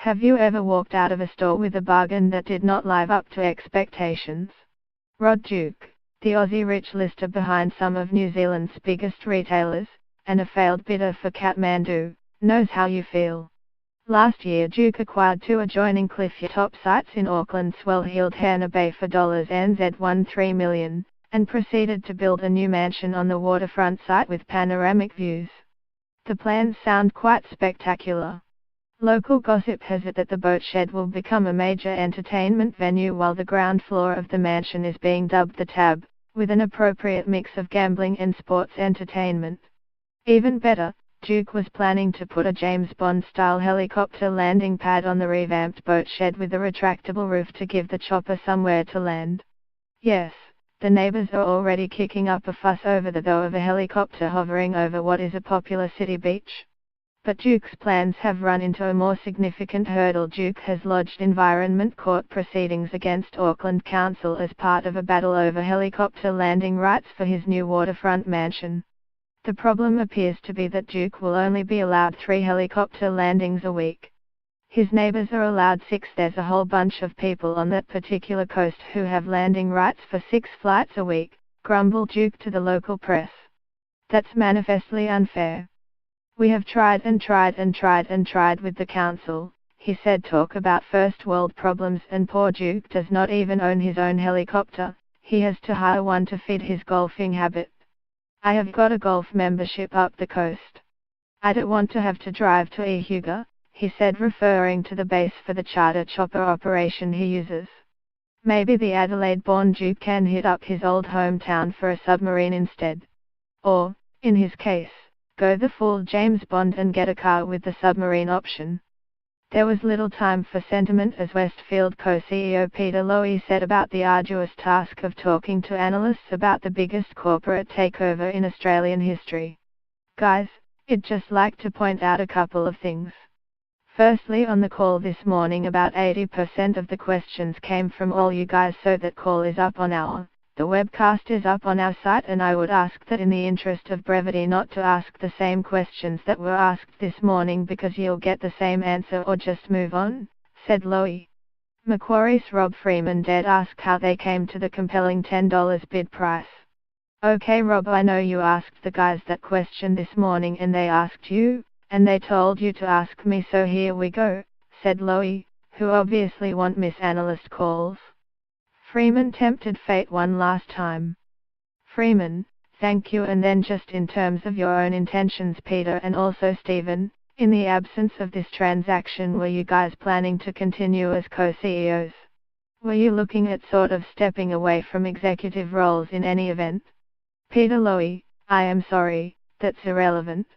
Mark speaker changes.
Speaker 1: Have you ever walked out of a store with a bargain that did not live up to expectations? Rod Duke, the Aussie rich lister behind some of New Zealand's biggest retailers, and a failed bidder for Kathmandu, knows how you feel. Last year Duke acquired 2 adjoining cliff-top sites in Auckland's well-heeled Hannah Bay for $13 million, and proceeded to build a new mansion on the waterfront site with panoramic views. The plans sound quite spectacular. Local gossip has it that the boat shed will become a major entertainment venue while the ground floor of the mansion is being dubbed the Tab, with an appropriate mix of gambling and sports entertainment. Even better, Duke was planning to put a James Bond-style helicopter landing pad on the revamped boat shed with a retractable roof to give the chopper somewhere to land. Yes, the neighbors are already kicking up a fuss over the though of a helicopter hovering over what is a popular city beach. But Duke's plans have run into a more significant hurdle. Duke has lodged environment court proceedings against Auckland Council as part of a battle over helicopter landing rights for his new waterfront mansion. The problem appears to be that Duke will only be allowed 3 helicopter landings a week. His neighbors are allowed 6. There's a whole bunch of people on that particular coast who have landing rights for 6 flights a week, grumbled Duke to the local press. That's manifestly unfair. We have tried and tried and tried and tried with the council, he said. Talk about first world problems, and poor Duke does not even own his own helicopter, he has to hire one to feed his golfing habit. I have got a golf membership up the coast. I don't want to have to drive to Ehuga, he said, referring to the base for the charter chopper operation he uses. Maybe the Adelaide-born Duke can hit up his old hometown for a submarine instead. Or, in his case, go the full James Bond and get a car with the submarine option. There was little time for sentiment as Westfield co-CEO Peter Lowy said about the arduous task of talking to analysts about the biggest corporate takeover in Australian history. Guys, I'd just like to point out a couple of things. Firstly, on the call this morning about 80% of the questions came from all you guys, so that call is up on the webcast is up on our site, and I would ask that in the interest of brevity not to ask the same questions that were asked this morning, because you'll get the same answer or just move on, said Lowy. Macquarie's Rob Freeman dared ask how they came to the compelling $10 bid price. Okay Rob, I know you asked the guys that question this morning and they asked you, and they told you to ask me, so here we go, said Lowy, who obviously won't miss analyst calls. Freeman tempted fate one last time. Freeman, thank you. And then just in terms of your own intentions, Peter and also Stephen, in the absence of this transaction, were you guys planning to continue as co-CEOs? Were you looking at sort of stepping away from executive roles in any event? Peter Lowy, I am sorry, that's irrelevant.